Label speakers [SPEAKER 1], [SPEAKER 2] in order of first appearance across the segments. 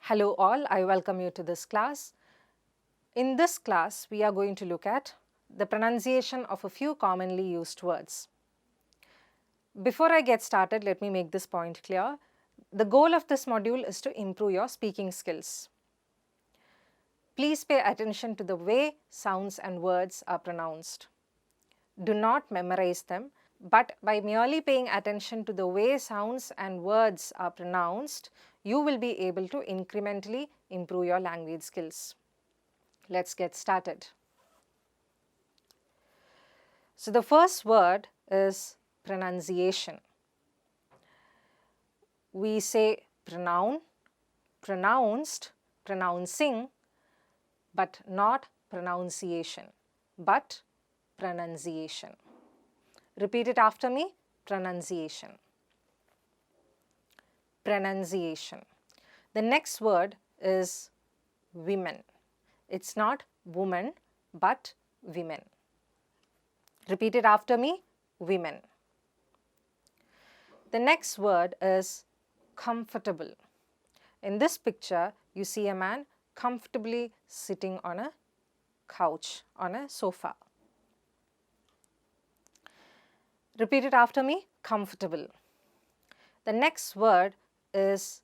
[SPEAKER 1] Hello all, I welcome you to this class. In this class, we are going to look at the pronunciation of a few commonly used words. Before I get started, let me make this point clear. The goal of this module is to improve your speaking skills. Please pay attention to the way sounds and words are pronounced. Do not memorize them, but by merely paying attention to the way sounds and words are pronounced, you will be able to incrementally improve your language skills. Let's get started. So the first word is pronunciation. We say pronoun, pronounced, pronouncing, but not pronunciation, but pronunciation. Repeat it after me, pronunciation. Pronunciation. The next word is women. It's not woman, but women. Repeat it after me, women. The next word is comfortable. In this picture, you see a man comfortably sitting on a couch, on a sofa. Repeat it after me, comfortable. The next word is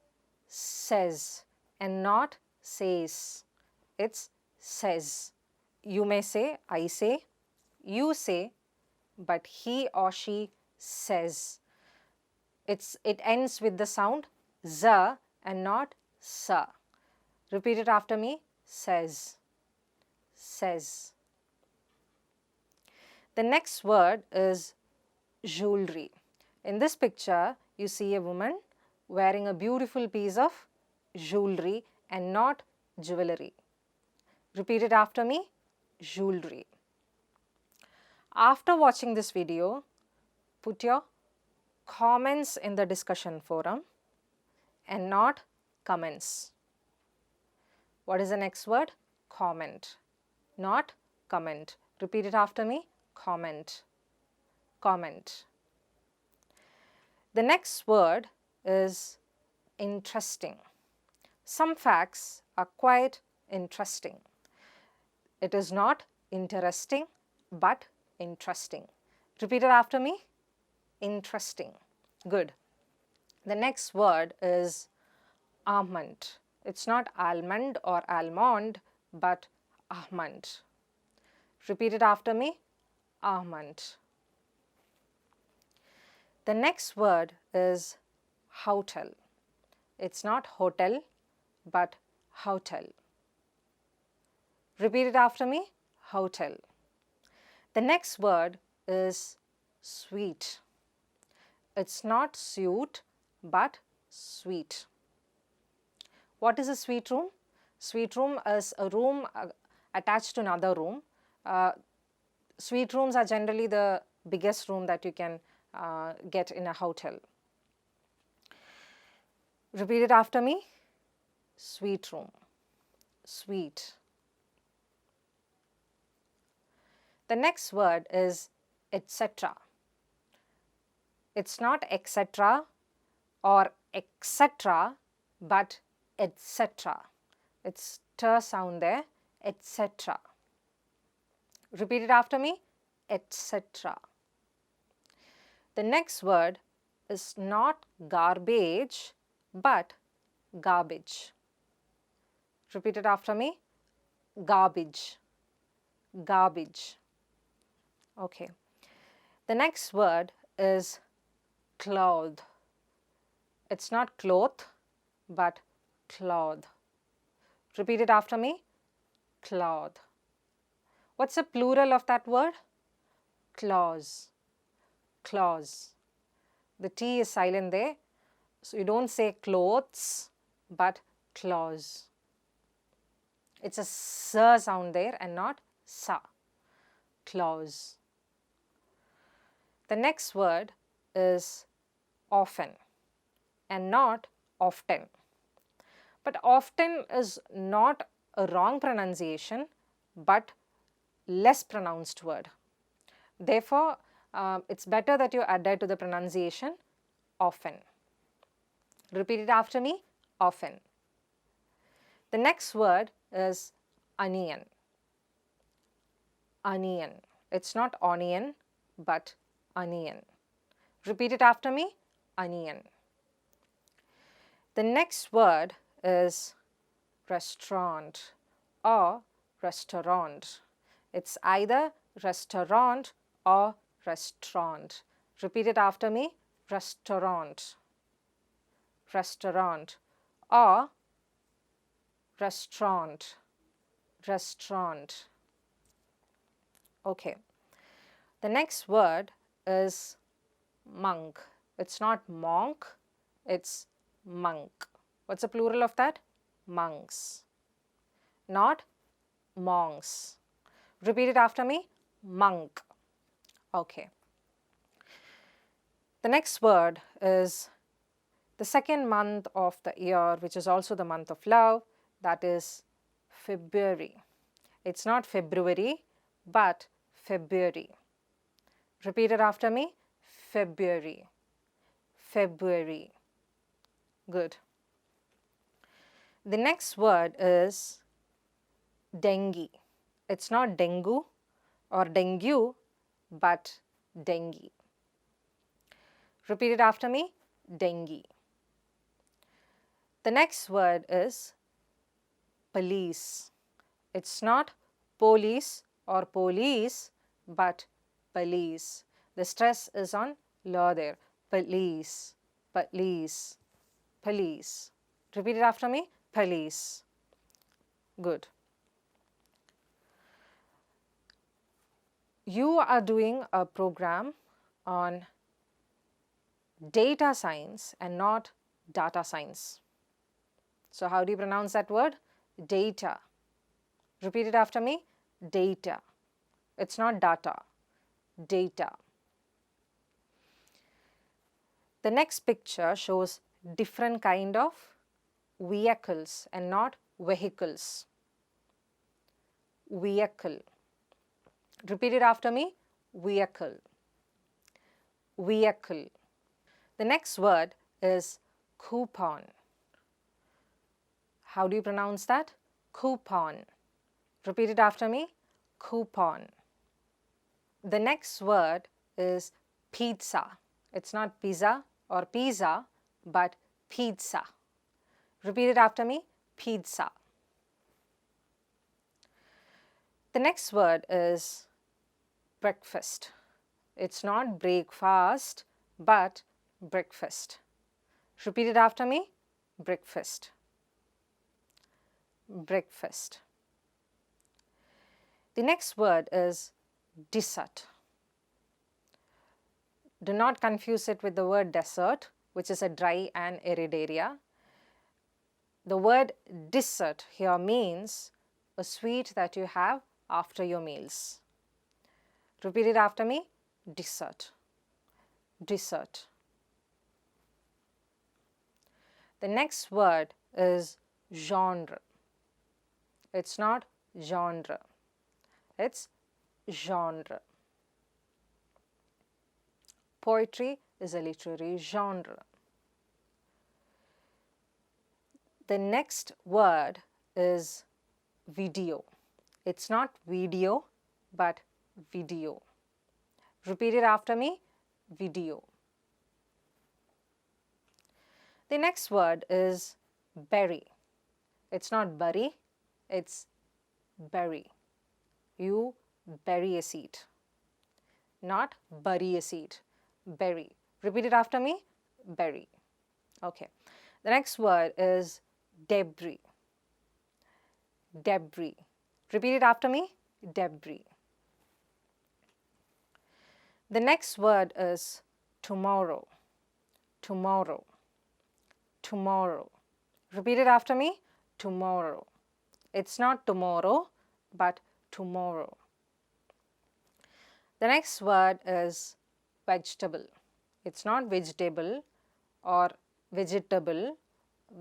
[SPEAKER 1] says and not says. It's says. You may say, I say, you say, but he or she says. It ends with the sound z and not sa. Repeat it after me, says, says. The next word is jewelry. In this picture, you see a woman wearing a beautiful piece of jewelry and not jewelry. Repeat it after me, jewelry. After watching this video, put your comments in the discussion forum and not comments. What is the next word? Comment, not comment. Repeat it after me, comment, comment. The next word is interesting. Some facts are quite interesting. It is not interesting, but interesting. Repeat it after me, interesting. Good. The next word is almond. It's not almond or almond, but almond. Repeat it after me, almond. The next word is hotel. It's not hotel, but hotel. Repeat it after me, hotel. The next word is sweet. It's not suit, but sweet. What is a suite room? Suite room is a room attached to another room. Suite rooms are generally the biggest room that you can get in a hotel. Repeat it after me, suite room, sweet. The next word is etc. It's not etc. or etc. but etc. It's t sound there, etc. Repeat it after me, etc. The next word is not garbage, but garbage. Repeat it after me, garbage, garbage. Okay. The next word is cloth. It's not cloth, but cloth. Repeat it after me, cloth. What's the plural of that word? Claws, claws. The T is silent there, so you don't say clothes, but claws. It's a s sound there and not sa. Claws. The next word is often and not often. But often is not a wrong pronunciation, but less pronounced word. Therefore, it's better that you adhere to the pronunciation often. Repeat it after me, often. The next word is onion. Onion. It's not onion, but onion. Repeat it after me. Onion. The next word is restaurant or restaurant. It's either restaurant or restaurant. Repeat it after me. Restaurant. Restaurant or restaurant. Restaurant. Okay. The next word is monk. It's not monk, it's monk. What's the plural of that? Monks. Not monks. Repeat it after me. Monk. Okay. The next word is the second month of the year, which is also the month of love, that is February. It's not February, but February. Repeat it after me. February. February. Good. The next word is dengue. It's not dengue or dengue, but dengue. Repeat it after me. Dengue. The next word is police. It's not police or police, but police. The stress is on la there. Police. Police. Police. Repeat it after me. Police. Good. You are doing a program on data science and not data science. So how do you pronounce that word? Data. Repeat it after me. Data. It's not data. Data. The next picture shows different kind of vehicles and not vehicles. Vehicle. Repeat it after me. Vehicle. Vehicle. The next word is coupon. How do you pronounce that? Coupon. Repeat it after me. Coupon. The next word is pizza. It's not pizza or pizza, but pizza. Repeat it after me. Pizza. The next word is breakfast. It's not breakfast, but breakfast. Repeat it after me. Breakfast. Breakfast. The next word is dessert. Do not confuse it with the word dessert, which is a dry and arid area. The word dessert here means a sweet that you have after your meals. Repeat it after me. Dessert. Dessert. The next word is genre. It's not genre. It's genre. Poetry is a literary genre. The next word is video. It's not video, but video. Repeat it after me. Video. The next word is berry. It's not bury, it's berry. You bury a seed, not bury a seed. Berry. Repeat it after me. Berry. Okay. The next word is debris. Debris. Repeat it after me. Debris. The next word is tomorrow. Tomorrow. Tomorrow. Repeat it after me. Tomorrow. It's not tomorrow, but tomorrow. The next word is vegetable. It's not vegetable or vegetable,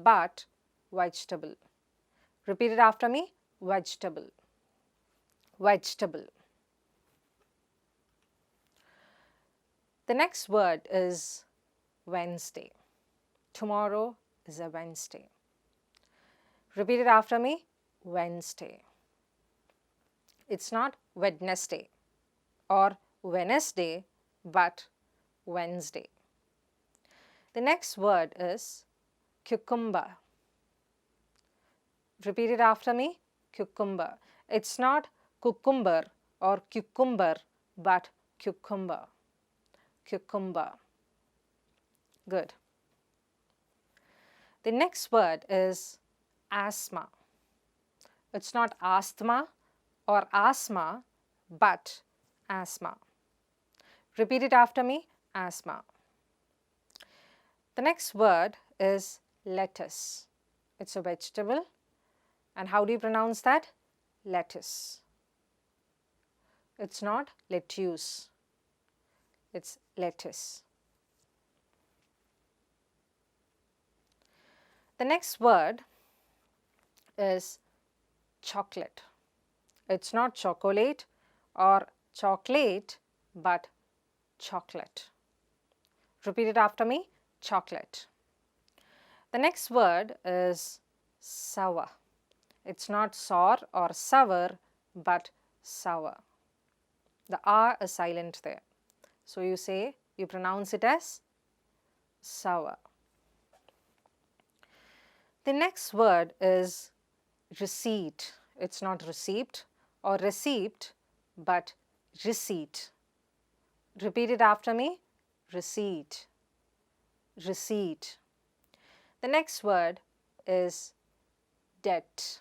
[SPEAKER 1] but vegetable. Repeat it after me. Vegetable. Vegetable. The next word is Wednesday. Tomorrow is a Wednesday. Repeat it after me. Wednesday. It's not Wednesday or Wednesday, but Wednesday. The next word is cucumber. Repeat it after me. Cucumber. It's not cucumber or cucumber, but cucumber. Cucumber. Good. The next word is asthma. It's not asthma or asthma, but asthma. Repeat it after me. Asthma. The next word is lettuce. It's a vegetable. And how do you pronounce that? Lettuce. It's not lettuce. It's lettuce. The next word is chocolate. It's not chocolate or chocolate, but chocolate. Repeat it after me. Chocolate. The next word is sour. It's not sour or sour, but sour. The R is silent there. So you pronounce it as sour. The next word is receipt. It's not receipt or receipt, but receipt. Repeat it after me. Receipt. Receipt. The next word is debt.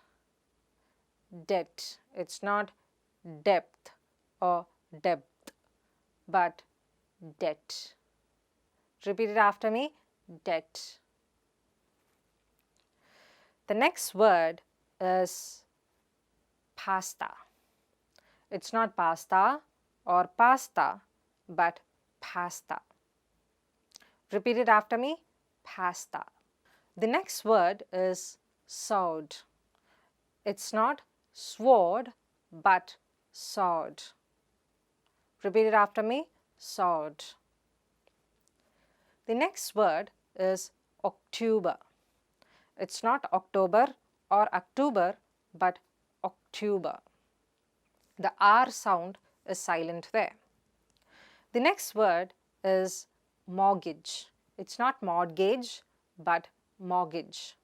[SPEAKER 1] Debt. It's not depth or depth, but debt. Repeat it after me. Debt. The next word is pasta. It's not pasta or pasta, but pasta. Repeat it after me. Pasta. The next word is sword. It's not sword, but sword. Repeat it after me. Sword. The next word is October. It's not October or October, but October. The R sound is silent there. The next word is mortgage. It's not mortgage, but mortgage.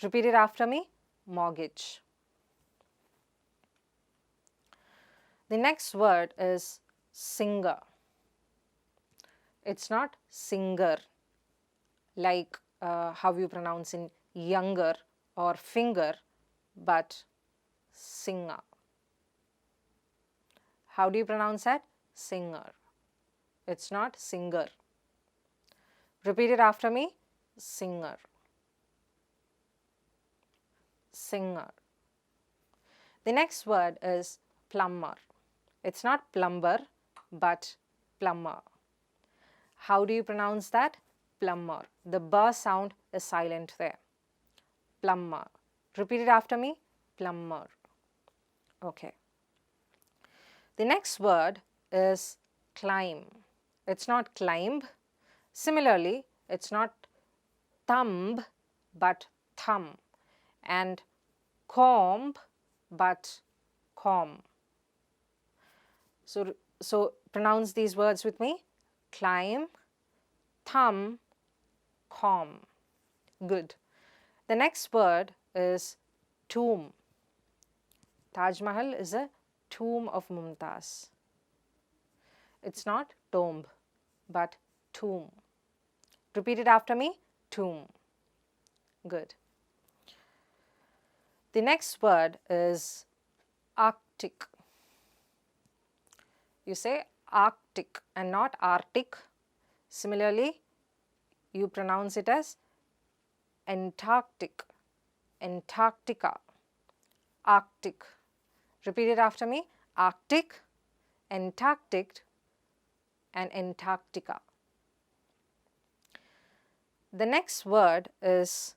[SPEAKER 1] Repeat it after me. Mortgage. The next word is singer. It's not singer, like how you pronounce in younger or finger, but singer. How do you pronounce that? Singer. It's not singer. Repeat it after me. Singer. Singer. The next word is plumber. It's not plumber, but plumber. How do you pronounce that? Plumber. The B sound is silent there. Plumber. Repeat it after me. Plumber. Okay. The next word is climb. It's not climb. Similarly, it's not thumb, but thumb. And comb, but comb. So pronounce these words with me. Climb, thumb, comb. Good. The next word is tomb. Taj Mahal is a tomb of Mumtaz. It's not tomb, but tomb. Repeat it after me. Tomb. Good. The next word is Arctic. You say Arctic and not Arctic. Similarly, you pronounce it as Antarctic, Antarctica, Arctic. Repeat it after me. Arctic, Antarctic, and Antarctica. The next word is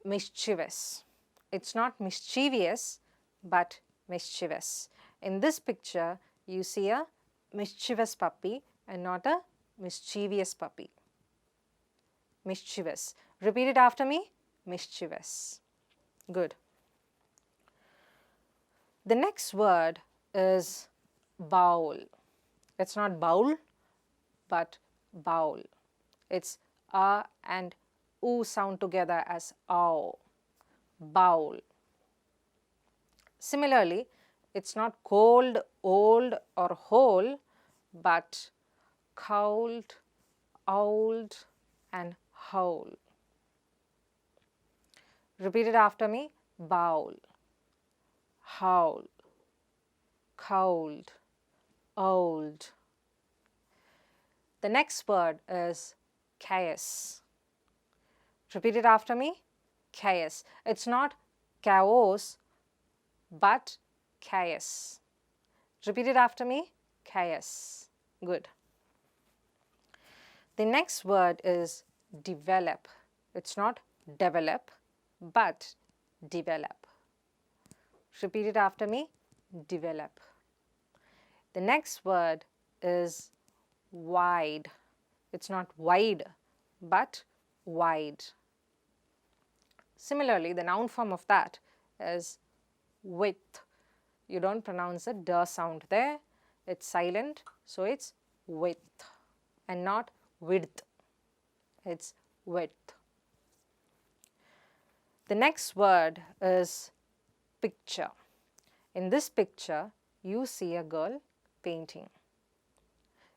[SPEAKER 1] mischievous. It's not mischievous, but mischievous. In this picture, you see a mischievous puppy and not a mischievous puppy. Mischievous. Repeat it after me. Mischievous. Good. The next word is bowl. It's not bowl, but bowl. It's a and oo sound together as ow. Bowl. Similarly, it's not cold, old or whole, but cold, old and whole. Repeat it after me. Bowl, howl, cold, old. The next word is chaos. Repeat it after me. Chaos. It's not chaos, but chaos. Repeat it after me. Chaos. Good. The next word is develop. It's not develop, but develop. Repeat it after me. Develop. The next word is wide. It's not wide, but wide. Similarly, the noun form of that is width. You don't pronounce the d sound there. It's silent, so it's width and not width. It's width. The next word is picture. In this picture, you see a girl painting.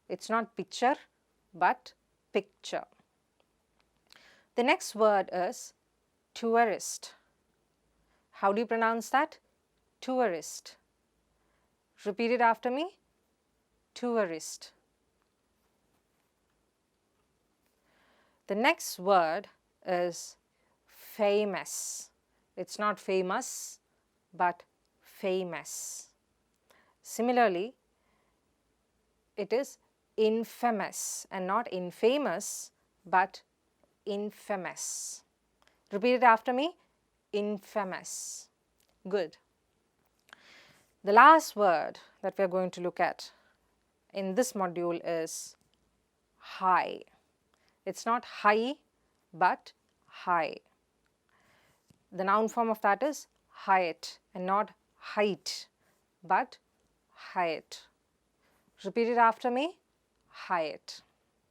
[SPEAKER 1] It's not picture, but picture. The next word is tourist. How do you pronounce that? Tourist. Repeat it after me. Tourist. The next word is famous. It's not famous, but famous. Similarly, it is infamous and not infamous, but infamous. Repeat it after me. Infamous. Good. The last word that we are going to look at in this module is high. It's not high, but high. The noun form of that is height and not height, but height. Repeat it after me. Height.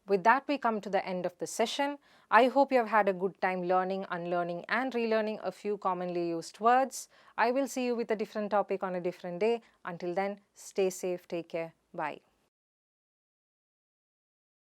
[SPEAKER 1] With that, we come to the end of the session. I hope you have had a good time learning, unlearning and relearning a few commonly used words. I will see you with a different topic on a different day. Until then, stay safe, take care, bye.